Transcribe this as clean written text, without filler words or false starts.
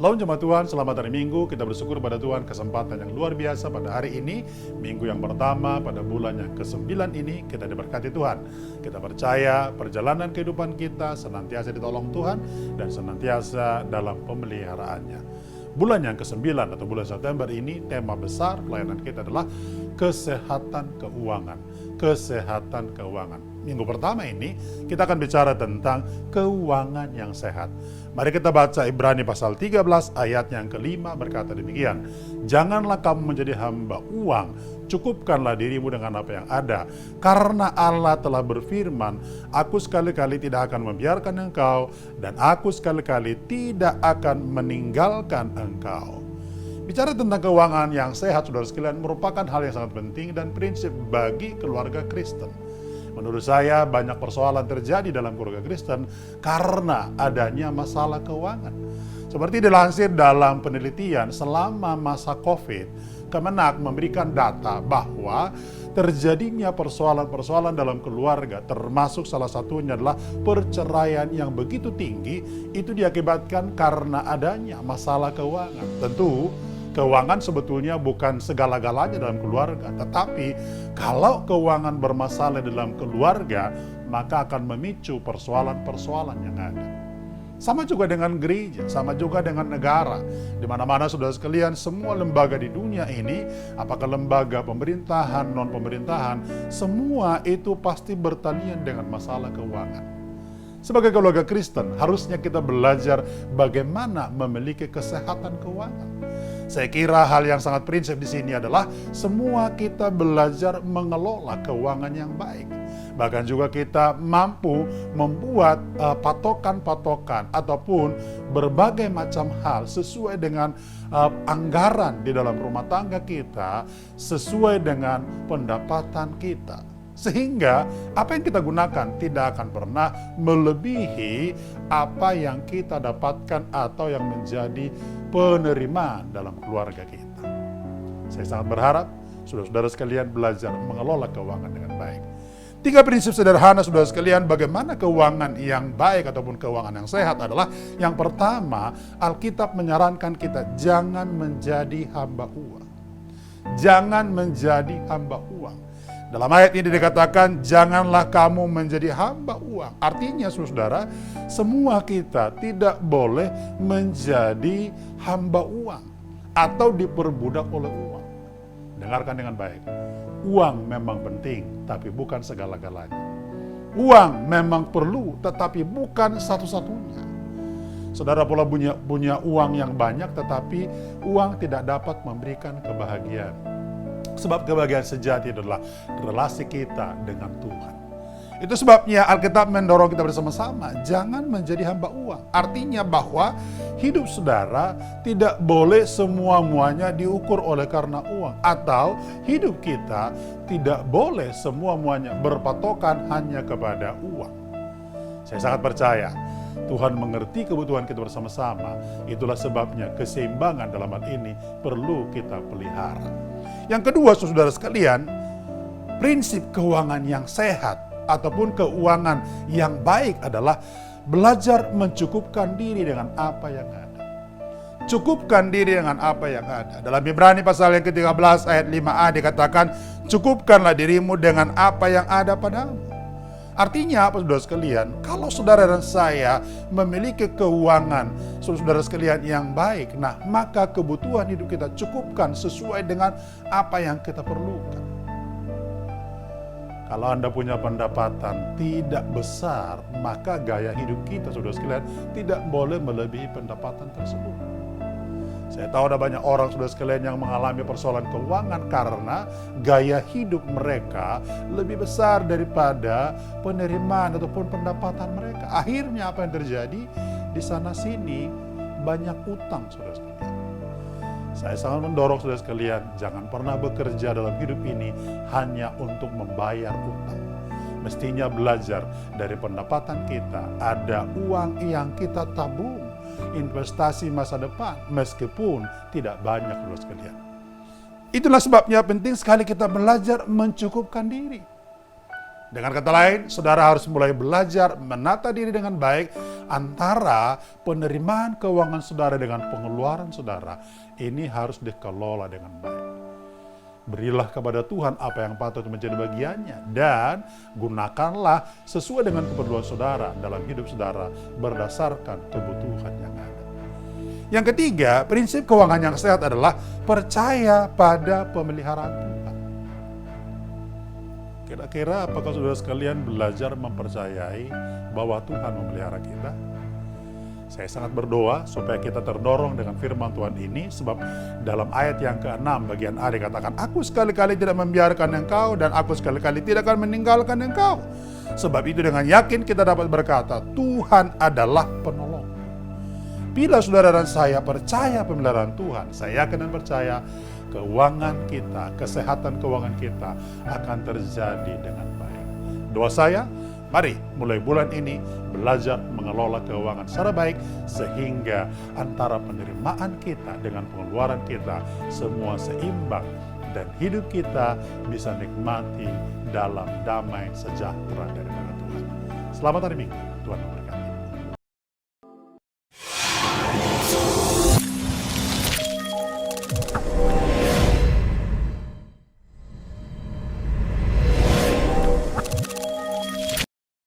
Shalom jemaat Tuhan, selamat hari Minggu. Kita bersyukur pada Tuhan kesempatan yang luar biasa pada hari ini. Minggu yang pertama pada bulan yang ke-9 ini kita diberkati Tuhan. Kita percaya perjalanan kehidupan kita senantiasa ditolong Tuhan dan senantiasa dalam pemeliharaannya. Bulan yang ke-9 atau bulan September ini tema besar pelayanan kita adalah kesehatan keuangan. Kesehatan keuangan. Minggu pertama ini kita akan bicara tentang keuangan yang sehat. Mari kita baca Ibrani pasal 13 ayat yang kelima berkata demikian. Janganlah kamu menjadi hamba uang, cukupkanlah dirimu dengan apa yang ada. Karena Allah telah berfirman, aku sekali-kali tidak akan membiarkan engkau, dan aku sekali-kali tidak akan meninggalkan engkau. Bicara tentang keuangan yang sehat, saudara sekalian, merupakan hal yang sangat penting dan prinsip bagi keluarga Kristen. Menurut saya banyak persoalan terjadi dalam keluarga Kristen karena adanya masalah keuangan. Seperti dilansir dalam penelitian selama masa COVID, Kemenak memberikan data bahwa terjadinya persoalan-persoalan dalam keluarga, termasuk salah satunya adalah perceraian yang begitu tinggi, itu diakibatkan karena adanya masalah keuangan. Tentu, keuangan sebetulnya bukan segala-galanya dalam keluarga, tetapi kalau keuangan bermasalah dalam keluarga, maka akan memicu persoalan-persoalan yang ada. Sama juga dengan gereja, sama juga dengan negara. Di mana-mana saudara sekalian, semua lembaga di dunia ini, apakah lembaga pemerintahan, non-pemerintahan, semua itu pasti bertalian dengan masalah keuangan. Sebagai keluarga Kristen, harusnya kita belajar bagaimana memiliki kesehatan keuangan. Saya kira hal yang sangat prinsip di sini adalah semua kita belajar mengelola keuangan yang baik. Bahkan juga kita mampu membuat patokan-patokan ataupun berbagai macam hal sesuai dengan anggaran di dalam rumah tangga kita, sesuai dengan pendapatan kita. Sehingga apa yang kita gunakan tidak akan pernah melebihi apa yang kita dapatkan atau yang menjadi penerimaan dalam keluarga kita. Saya sangat berharap saudara-saudara sekalian belajar mengelola keuangan dengan baik. 3 prinsip sederhana saudara sekalian bagaimana keuangan yang baik ataupun keuangan yang sehat adalah yang pertama, Alkitab menyarankan kita jangan menjadi hamba uang. Jangan menjadi hamba uang. Dalam ayat ini dikatakan, janganlah kamu menjadi hamba uang. Artinya, saudara, semua kita tidak boleh menjadi hamba uang atau diperbudak oleh uang. Dengarkan dengan baik. Uang memang penting, tapi bukan segala-galanya. Uang memang perlu, tetapi bukan satu-satunya. Saudara pula punya uang yang banyak, tetapi uang tidak dapat memberikan kebahagiaan. Sebab kebahagiaan sejati adalah relasi kita dengan Tuhan. Itu sebabnya Alkitab mendorong kita bersama-sama, jangan menjadi hamba uang. Artinya bahwa hidup saudara tidak boleh semua-muanya diukur oleh karena uang. Atau hidup kita tidak boleh semua-muanya berpatokan hanya kepada uang. Saya sangat percaya Tuhan mengerti kebutuhan kita bersama-sama. Itulah sebabnya keseimbangan dalam hal ini perlu kita pelihara. Yang kedua, saudara sekalian, prinsip keuangan yang sehat ataupun keuangan yang baik adalah belajar mencukupkan diri dengan apa yang ada. Cukupkan diri dengan apa yang ada. Dalam Ibrani pasal yang ke-13 ayat 5a dikatakan, cukupkanlah dirimu dengan apa yang ada padamu. Artinya apa saudara sekalian? Kalau saudara dan saya memiliki keuangan saudara sekalian yang baik, nah maka kebutuhan hidup kita cukupkan sesuai dengan apa yang kita perlukan. Kalau Anda punya pendapatan tidak besar, maka gaya hidup kita saudara sekalian tidak boleh melebihi pendapatan tersebut. Saya tahu ada banyak orang saudara sekalian yang mengalami persoalan keuangan karena gaya hidup mereka lebih besar daripada penerimaan ataupun pendapatan mereka. Akhirnya apa yang terjadi? Di sana sini banyak utang saudara sekalian. Saya sangat mendorong saudara sekalian, jangan pernah bekerja dalam hidup ini hanya untuk membayar utang. Mestinya belajar dari pendapatan kita, ada uang yang kita tabung. Investasi masa depan meskipun tidak banyak saudara sekalian. Itulah sebabnya penting sekali kita belajar mencukupkan diri. Dengan kata lain, saudara harus mulai belajar menata diri dengan baik antara penerimaan keuangan saudara dengan pengeluaran saudara. Ini harus dikelola dengan baik. Berilah kepada Tuhan apa yang patut menjadi bagiannya dan gunakanlah sesuai dengan keperluan saudara dalam hidup saudara berdasarkan kebutuhan yang ada. Yang ketiga, prinsip keuangan yang sehat adalah percaya pada pemeliharaan Tuhan. Kira-kira apakah saudara sekalian belajar mempercayai bahwa Tuhan memelihara kita? Saya sangat berdoa supaya kita terdorong dengan firman Tuhan ini, sebab dalam ayat yang ke-6 bagian A dikatakan, aku sekali-kali tidak membiarkan engkau dan aku sekali-kali tidak akan meninggalkan engkau. Sebab itu dengan yakin kita dapat berkata, Tuhan adalah penolong. Bila saudara dan saya percaya pemeliharaan Tuhan, saya yakin dan percaya keuangan kita, kesehatan keuangan kita akan terjadi dengan baik. Doa saya, mari mulai bulan ini belajar mengelola keuangan secara baik sehingga antara penerimaan kita dengan pengeluaran kita semua seimbang dan hidup kita bisa nikmati dalam damai sejahtera daripada Tuhan. Selamat hari Minggu, Tuhan memberkati.